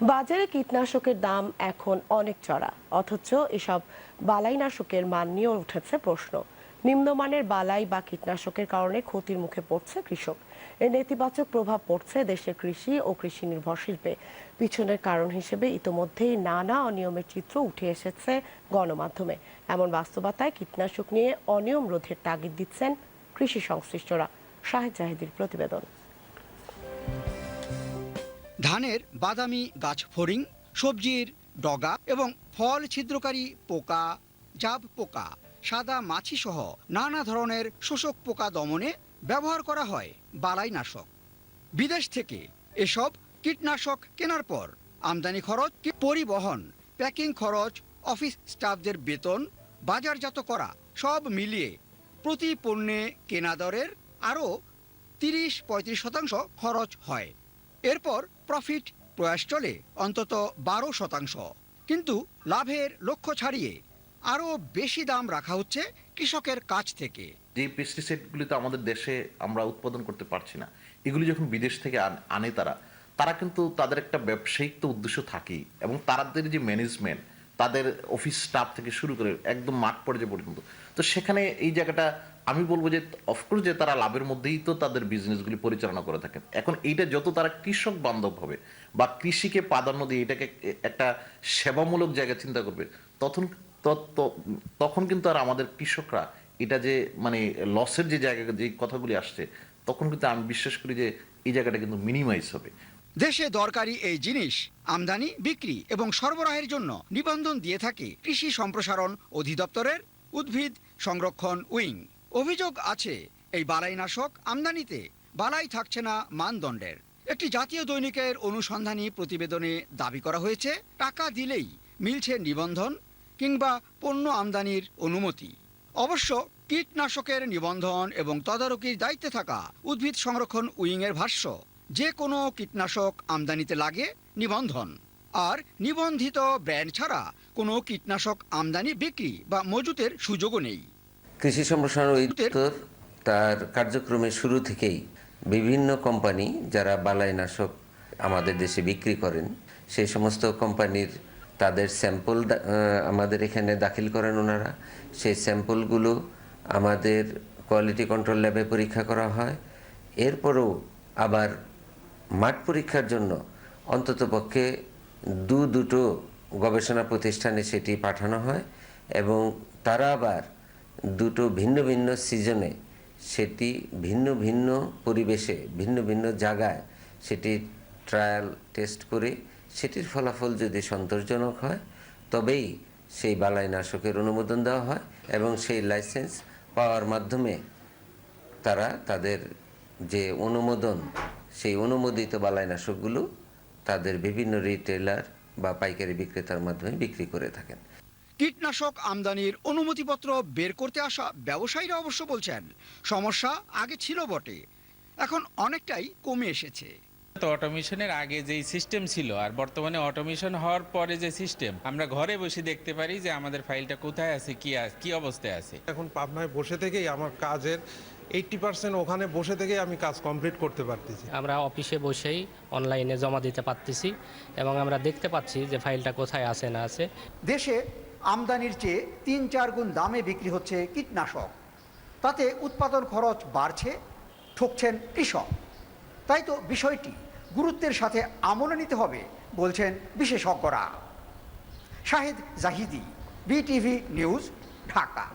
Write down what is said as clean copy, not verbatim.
বাজারে কীটনাশকের দাম এখন অনেক চড়া, অথচ এসব বালাইনাশকের মান নিয়েও উঠেছে প্রশ্ন। নিম্নমানের বালাই বা কীটনাশকের কারণে ক্ষতির মুখে পড়ছে কৃষক। এর নেতিবাচক প্রভাব পড়ছে দেশের কৃষি ও কৃষি নির্ভর শিল্পে। পিছনের কারণ হিসেবে ইতোমধ্যেই নানা অনিয়মের চিত্র উঠে এসেছে গণমাধ্যমে। এমন বাস্তবতায় কীটনাশক নিয়ে অনিয়ম রোধের তাগিদ দিচ্ছেন কৃষি সংশ্লিষ্টরা। শাহেদ জাহিদের প্রতিবেদন। ধানের বাদামি গাছ ফড়িং, সবজির ডগা এবং ফল ছিদ্রকারী পোকা, জাব পোকা, সাদা মাছি সহ নানা ধরনের শোষক পোকা দমনে ব্যবহার করা হয় বালাইনাশক। বিদেশ থেকে এসব কীটনাশক কেনার পর আমদানি খরচ, পরিবহন, প্যাকিং খরচ, অফিস স্টাফদের বেতন, বাজারজাত করা সব মিলিয়ে প্রতি পণ্যে কেনা দরের আরও ৩০-৩৫% খরচ হয়। এরপর প্রফিট প্রয়াস চলে অন্তত 12%। কিন্তু লাভের লক্ষ্য ছাড়িয়ে আরও বেশি দাম রাখা হচ্ছে কৃষকের কাছ থেকে। যে পেস্টিসাইডগুলি তো আমাদের দেশে আমরা উৎপাদন করতে পারছি না, এগুলি যখন বিদেশ থেকে আনে তারা কিন্তু তাদের একটা ব্যবসায়িক তো উদ্দেশ্য থাকেই, এবং তাদের যে ম্যানেজমেন্ট, তাদের অফিস স্টাফ থেকে শুরু করে একদম মাঠ পর্যায়ে পর্যন্ত, তো সেখানে এই জায়গাটা আমি বলবো যে অফকোর্স যে তারা লাভের মধ্যেই তো তাদের বিজনেসগুলি পরিচালনা করে থাকেন। এখন এইটা যত তারা কৃষক বান্ধব হবে বা কৃষিকে প্রাধান্য দিয়ে এটাকে একটা সেবামূলক জায়গায় চিন্তা করবে, তখন কিন্তু আর আমাদের কৃষকরা এটা যে মানে লসের যে জায়গা, যে কথাগুলি আসছে, তখন কিন্তু আমি বিশ্বাস করি যে এই জায়গাটা কিন্তু মিনিমাইজ হবে। দেশে দরকারি এই জিনিস আমদানি, বিক্রি এবং সরবরাহের জন্য নিবন্ধন দিয়ে থাকে কৃষি সম্প্রসারণ অধিদপ্তরের উদ্ভিদ সংরক্ষণ উইং। অভিযোগ আছে এই বালাইনাশক আমদানিতে বালাই থাকছে না মানদণ্ডের। একটি জাতীয় দৈনিকের অনুসন্ধানী প্রতিবেদনে দাবি করা হয়েছে টাকা দিলেই মিলছে নিবন্ধন কিংবা পণ্য আমদানির অনুমতি। অবশ্য কীটনাশকের নিবন্ধন এবং তদারকির দায়িত্বে থাকা উদ্ভিদ সংরক্ষণ উইংয়ের ভাষ্য, যে কোনো কীটনাশক আমদানিতে লাগে নিবন্ধন, আর নিবন্ধিত ব্র্যান্ড ছাড়া কোনো কীটনাশক আমদানি, বিক্রি বা মজুতের সুযোগও নেই। কৃষি সম্প্রসারণ অধিদপ্তর তার কার্যক্রমের শুরু থেকেই বিভিন্ন কোম্পানি যারা বালাইনাশক আমাদের দেশে বিক্রি করেন, সেই সমস্ত কোম্পানির তাদের স্যাম্পল আমাদের এখানে দাখিল করেন ওনারা। সেই স্যাম্পলগুলো আমাদের কোয়ালিটি কন্ট্রোল ল্যাবে পরীক্ষা করা হয়। এরপরও আবার মাঠ পরীক্ষার জন্য অন্ততপক্ষে দুটো গবেষণা প্রতিষ্ঠানে সেটি পাঠানো হয়, এবং তারা আবার দুটো ভিন্ন ভিন্ন সিজনে সেটি ভিন্ন ভিন্ন পরিবেশে ভিন্ন ভিন্ন জায়গায় সেটি ট্রায়াল টেস্ট করে সেটির ফলাফল যদি সন্তোষজনক হয় তবেই সেই বালাইনাশকের অনুমোদন দেওয়া হয়, এবং সেই লাইসেন্স পাওয়ার মাধ্যমে তারা তাদের যে অনুমোদন, সেই অনুমোদিত বালাইনাশকগুলো তাদের বিভিন্ন রিটেলার বা পাইকারি বিক্রেতার মাধ্যমে বিক্রি করে থাকেন। কীটনাশক আমদানির অনুমতিপত্র বের করতে আসা ব্যবসায়ীরা অবশ্য বলছেন সমস্যা আগে ছিল বটে, এখন অনেকটাই কমে এসেছে। তো অটোমেশনের আগে যেই সিস্টেম ছিল আর বর্তমানে অটোমেশন হওয়ার পরে যে সিস্টেম, আমরা ঘরে বসে দেখতে পারি যে আমাদের ফাইলটা কোথায় আছে, কি অবস্থায় আছে। এখন পাবনায় বসে থেকেই আমার কাজের 80% ওখানে বসে থেকেই আমি কাজ কমপ্লিট করতে পারতেছি। আমরা অফিসে বসেই অনলাইনে জমা দিতে পারতেছি এবং আমরা দেখতে পাচ্ছি যে ফাইলটা কোথায় আছে না আছে। দেশে আমদানির চেয়ে ৩-৪ গুণ দামে বিক্রি হচ্ছে কীটনাশক, তাতে উৎপাদন খরচ বাড়ছে, ঠকছেন কৃষক। তাই তো বিষয়টি গুরুত্বের সাথে আমলে নিতে হবে বলছেন বিশেষজ্ঞরা। Shahed Zahidi, BTV news, Dhaka.